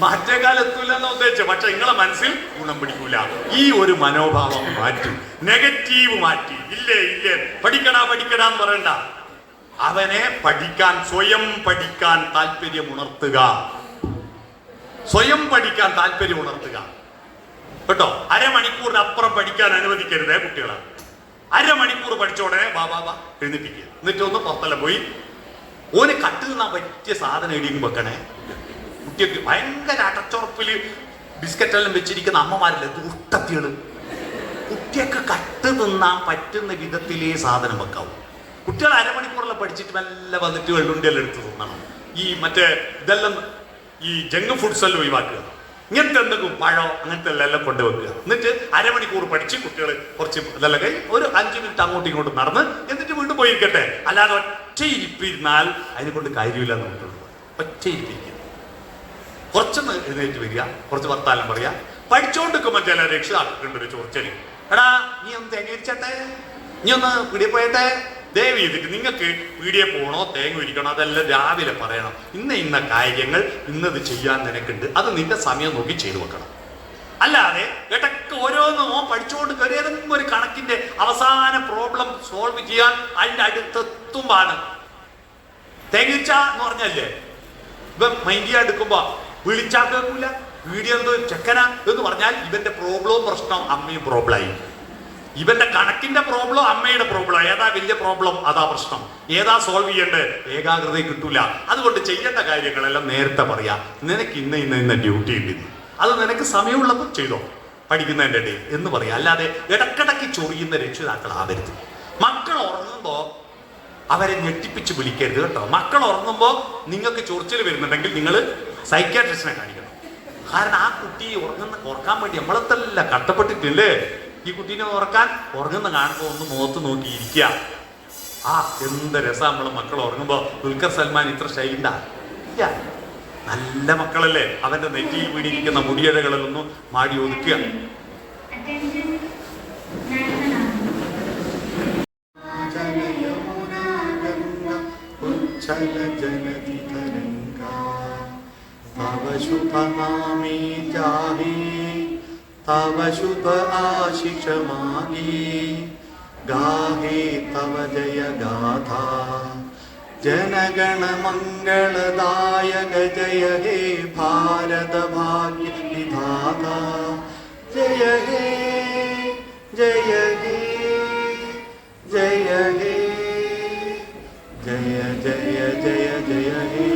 മറ്റേ കാലത്തൂല്ല എന്നാ ഉദ്ദേശിച്ചത്. പക്ഷെ നിങ്ങളെ മനസ്സിൽ ഗുണം പിടിക്കൂല. ഈ ഒരു മനോഭാവം മാറ്റി, നെഗറ്റീവ് മാറ്റി. ഇല്ലേ പഠിക്കടാ എന്ന് പറയണ്ട. അവനെ പഠിക്കാൻ, സ്വയം പഠിക്കാൻ താല്പര്യമുണർത്തുക. സ്വയം പഠിക്കാൻ താല്പര്യമുണർത്തുക കേട്ടോ. അരമണിക്കൂറിനപ്പുറം പഠിക്കാൻ അനുവദിക്കരുതേ കുട്ടികളെ. അരമണിക്കൂർ പഠിച്ചോടനെ വാ എഴുന്നേപ്പിക്കുക. എന്നിട്ട് ഒന്ന് പുറത്തെല്ലാം പോയി ഓന് കട്ട് തിന്നാൻ പറ്റിയ സാധനം എഴുതിയും വെക്കണേ. കുട്ടികൾക്ക് ഭയങ്കര അടച്ചുറപ്പില് ബിസ്ക്കറ്റെല്ലാം വെച്ചിരിക്കുന്ന അമ്മമാരില്ലേ, ദുഷ്ടത്തികള്. കുട്ടിയൊക്കെ കട്ട് തിന്നാൻ പറ്റുന്ന വിധത്തിലേ സാധനം വെക്കാവൂ. കുട്ടികൾ അരമണിക്കൂറെല്ലാം പഠിച്ചിട്ട് മെല്ലെ വന്നിട്ട് വെള്ളുണ്ടിയെല്ലാം എടുത്ത് തിന്നണം. ഈ മറ്റേ ഇതെല്ലാം ഈ ജങ്ക് ഫുഡ്സ് എല്ലാം ഒഴിവാക്കുക. ഇങ്ങനത്തെ എന്തെങ്കിലും പഴം അങ്ങനത്തെ എല്ലാം കൊണ്ടുവെക്കുക. എന്നിട്ട് അരമണിക്കൂർ പഠിച്ച് കുട്ടികൾ കുറച്ച് ഇതെല്ലാം കൈ ഒരു 5 മിനിറ്റ് അങ്ങോട്ടും ഇങ്ങോട്ടും നടന്ന് എന്നിട്ട് വീണ്ടും പോയിരിക്കട്ടെ. അല്ലാതെ ഒറ്റ ഇരിപ്പിരുന്നാൽ അതിനെ കൊണ്ട് കാര്യമില്ല എന്ന് പറഞ്ഞിട്ടുള്ളത്. ഒറ്റ ഇരിപ്പിരിക്കുക, കുറച്ചൊന്ന് എഴുന്നേറ്റ് വരിക, കുറച്ച് വർത്താനം പറയുക. പഠിച്ചോണ്ടിരിക്കുമ്പോൾ ചില രക്ഷിതാക്കൾക്കുണ്ട് ഒരു ചോർച്ചല്, എടാ നീ ഒന്ന് തേങ്ങ നീ ഒന്ന് പിടിയെ പോയട്ടെ. ദയവ് ചെയ്തിട്ട് നിങ്ങൾക്ക് പീടിയെ പോകണോ തേങ്ങ ഇരിക്കണോ അതെല്ലാം രാവിലെ പറയണം. ഇന്ന കാര്യങ്ങൾ ഇന്നത് ചെയ്യാൻ നിനക്കുണ്ട്, അത് നിന്റെ സമയം നോക്കി ചെയ്തു വെക്കണം. അല്ലാതെ ഇടയ്ക്ക് ഓരോന്നും പഠിച്ചുകൊണ്ട് കയറിയതെങ്കിലും ഒരു കണക്കിന്റെ അവസാന പ്രോബ്ലം സോൾവ് ചെയ്യാൻ അതിൻ്റെ അടുത്തെത്തുമ്പാണ് തേങ്ങിച്ച എന്ന് പറഞ്ഞല്ലേ. ഇപ്പം മൈൻഡിയ എടുക്കുമ്പോ വിളിച്ചാ കേൾക്കൂല, വീഡിയോ എന്തോ ചെക്കനാ എന്ന് പറഞ്ഞാൽ ഇവന്റെ പ്രോബ്ലവും പ്രശ്നം അമ്മയും പ്രോബ്ലമായി. ഇവന്റെ കണക്കിന്റെ പ്രോബ്ലം അമ്മയുടെ പ്രോബ്ലം. ഏതാ വലിയ പ്രോബ്ലം, അതാ പ്രശ്നം. ഏതാ സോൾവ് ചെയ്യേണ്ടത്, ഏകാഗ്രത കിട്ടൂല. അതുകൊണ്ട് ചെയ്യേണ്ട കാര്യങ്ങളെല്ലാം നേരത്തെ പറയാം. നിനക്ക് ഇന്ന ഡ്യൂട്ടി ഉണ്ട്, അത് നിനക്ക് സമയമുള്ളപ്പോൾ ചെയ്തോ പഠിക്കുന്നതിൻ്റെ ഇടയിൽ എന്ന് പറയാം. അല്ലാതെ ഇടക്കിടയ്ക്ക് ചൊറിയുന്ന രക്ഷിതാക്കളാവരുത്. മക്കൾ ഉറങ്ങുമ്പോൾ അവരെ ഞെട്ടിപ്പിച്ച് വിളിക്കരുത് കേട്ടോ. മക്കൾ ഉറങ്ങുമ്പോൾ നിങ്ങൾക്ക് ചൊറിച്ചിൽ വരുന്നുണ്ടെങ്കിൽ നിങ്ങൾ സൈക്യാട്രിസ്റ്റിനെ കാണിക്കണം. കാരണം ആ കുട്ടി ഉറക്കാൻ വേണ്ടി നമ്മളെത്തല്ല കഷ്ടപ്പെട്ടിട്ടില്ലേ. ഈ കുട്ടീനെ ഉറങ്ങുന്ന കാണുമ്പോൾ ഒന്ന് മുഖത്ത് നോക്കിയിരിക്കുക. എന്ത് രസം നമ്മളെ മക്കൾ ഉറങ്ങുമ്പോൾ. ദുൽഖർ സൽമാൻ ഇത്ര സ്റ്റൈലിണ്ടാ ഇല്ല. നല്ല മക്കളല്ലേ, അവന്റെ നെറ്റിയിൽ വീണിരിക്കുന്ന മുടിയഴകളൊന്നും മാടി ഒതുക്കുക. तव शुभ आशिष मागी गाहे तव जय गाथा जनगण मंगलदायक जय हे भारत भाग्य विधाता जय हे जय हे जय हे जय जय जय जय हे.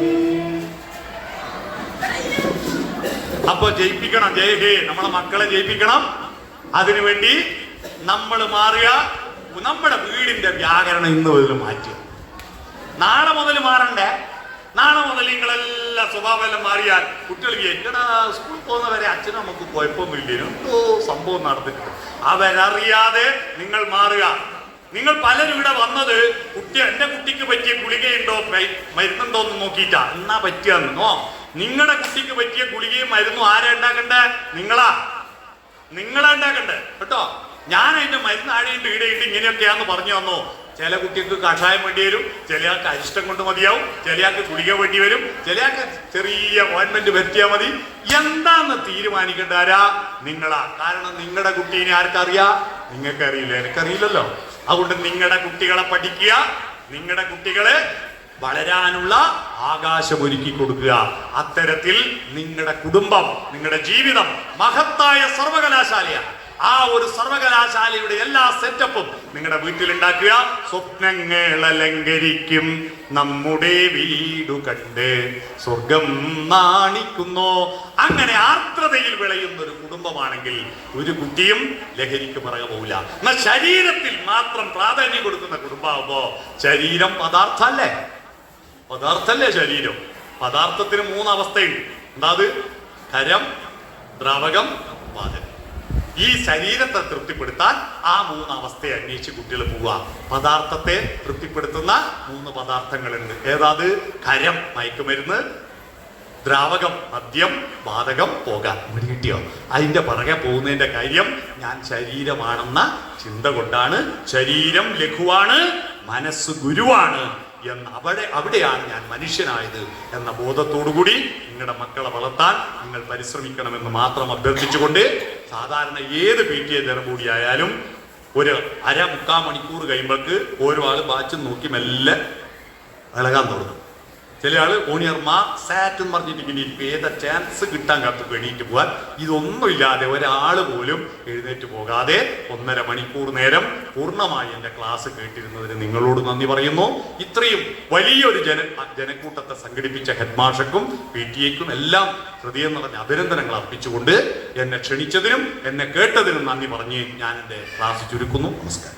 അപ്പൊ ജയിപ്പിക്കണം, ജയ ഹേ. നമ്മളെ മക്കളെ ജയിപ്പിക്കണം. അതിനുവേണ്ടി നമ്മൾ മാറുക. നമ്മുടെ വീടിന്റെ വ്യാകരണം ഇന്ന് മുതൽ മാറ്റുക. നാളെ മുതൽ മാറണ്ടേ. നാളെ മുതൽ നിങ്ങളെല്ലാം സ്വഭാവമെല്ലാം മാറിയാൽ കുട്ടികൾ എങ്ങടാ സ്കൂളിൽ പോകുന്നവരെ അച്ഛനും നമുക്ക് കുഴപ്പമൊന്നുമില്ല, എന്തോ സംഭവം നടന്നിട്ടുണ്ട്. അവരറിയാതെ നിങ്ങൾ മാറുക. നിങ്ങൾ പലരും ഇവിടെ വന്നത് എന്റെ കുട്ടിക്ക് പറ്റിയ ഗുളികയുണ്ടോ മരുന്നുണ്ടോ എന്ന് നോക്കിയിട്ടാ. എന്നാ പറ്റിയെന്നോ നിങ്ങളുടെ കുട്ടിക്ക് പറ്റിയ ഗുളികയും മരുന്നും ആരാ ഉണ്ടാക്കണ്ടേ? നിങ്ങളാ ഉണ്ടാക്കണ്ടേ കേട്ടോ. ഞാൻ അതിന്റെ മരുന്ന് ആഴയുണ്ട് ഈടെയുണ്ട് ഇങ്ങനെയൊക്കെയാന്ന് പറഞ്ഞു തന്നോ. ചില കുട്ടികൾക്ക് കഷായം വേണ്ടി വരും, ചിലയാൾക്ക് അരിഷ്ടം കൊണ്ട് മതിയാവും, ചിലയാൾക്ക് ഗുളിക വേണ്ടി വരും, ചിലയാൾക്ക് ചെറിയ ഓയിൻമെന്റ് വരുത്തിയാൽ മതി. എന്താന്ന് തീരുമാനിക്കേണ്ട ആരാ? നിങ്ങളാ. കാരണം നിങ്ങളുടെ കുട്ടീനെ ആർക്കറിയാ? നിങ്ങൾക്കറിയില്ല, എനിക്കറിയില്ലല്ലോ. അതുകൊണ്ട് നിങ്ങളുടെ കുട്ടികളെ പഠിക്കുക, നിങ്ങളുടെ കുട്ടികളെ വളരാനുള്ള ആകാശം ഒരുക്കി കൊടുക്കുക. അത്തരത്തിൽ നിങ്ങളുടെ കുടുംബം, നിങ്ങളുടെ ജീവിതം മഹത്തായ സർവകലാശാലയാണ്. ആ ഒരു സർവകലാശാലയുടെ എല്ലാ സെറ്റപ്പും നിങ്ങളുടെ വീട്ടിലുണ്ടാക്കുക. സ്വപ്നങ്ങൾ അലങ്കരിക്കും നമ്മുടെ വീടു കണ്ട് സ്വർഗം നാണിക്കുന്നോ. അങ്ങനെ ആർദ്രതയിൽ വിളയുന്ന ഒരു കുടുംബമാണെങ്കിൽ ഒരു കുട്ടിയും ലഹരിക്ക് പിറകെ പോകില്ല. എന്നാൽ ശരീരത്തിൽ മാത്രം പ്രാധാന്യം കൊടുക്കുന്ന കുടുംബമാകുമ്പോ ശരീരം പദാർത്ഥല്ലേ ശരീരം. പദാർത്ഥത്തിന് 3 അവസ്ഥയുണ്ട്. എന്താ? ഖരം, ദ്രാവകം, വാതകം. ഈ ശരീരത്തെ തൃപ്തിപ്പെടുത്താൻ ആ 3 അവസ്ഥയെ അന്വേഷിച്ച് കുട്ടികൾ പോവുക. പദാർത്ഥത്തെ തൃപ്തിപ്പെടുത്തുന്ന 3 പദാർത്ഥങ്ങളുണ്ട്. ഏതാത്? ഖരം മയക്കുമരുന്ന്, ദ്രാവകം മദ്യം, വാതകം പുക. കിട്ടിയോ? അതിന്റെ പുറകെ പോകുന്നതിന്റെ കാര്യം ഞാൻ ശരീരമാണെന്ന ചിന്ത കൊണ്ടാണ്. ശരീരം ലഘുവാണ്, മനസ്സ് ഗുരുവാണ് എന്ന് അവിടെയാണ് ഞാൻ മനുഷ്യനായത് എന്ന ബോധത്തോടുകൂടി നിങ്ങളുടെ മക്കളെ വളർത്താൻ നിങ്ങൾ പരിശ്രമിക്കണമെന്ന് മാത്രം അഭ്യർത്ഥിച്ചുകൊണ്ട്, സാധാരണ ഏത് PTA ദിനം കൂടിയായാലും ഒരു 1/4 മണിക്കൂർ കഴിയുമ്പോൾക്ക് ഓരോ ആള് വാച്ചും നോക്കി മെല്ലെ ഇളകാൻ തുടങ്ങും. ചില ആള് ഓണിയർമാ സാറ്റ് എന്ന് പറഞ്ഞിട്ട് ഇങ്ങനെ ഇരിക്കും. ഏതാ ചാൻസ് കിട്ടാൻ കാത്തു എണീറ്റ് പോകാൻ. ഇതൊന്നുമില്ലാതെ ഒരാള് പോലും എഴുന്നേറ്റ് പോകാതെ 1.5 മണിക്കൂർ നേരം പൂർണ്ണമായി എൻ്റെ ക്ലാസ് കേട്ടിരുന്നതിന് നിങ്ങളോട് നന്ദി പറയുന്നു. ഇത്രയും വലിയൊരു ജനക്കൂട്ടത്തെ സംഘടിപ്പിച്ച ഹെഡ്മാഷക്കും PTA-ക്കും എല്ലാം ഹൃദയം നിറഞ്ഞ അഭിനന്ദനങ്ങൾ അർപ്പിച്ചുകൊണ്ട് എന്നെ ക്ഷണിച്ചതിനും എന്നെ കേട്ടതിനും നന്ദി പറഞ്ഞ് ഞാൻ എൻ്റെ ക്ലാസ് ചുരുക്കുന്നു. നമസ്കാരം.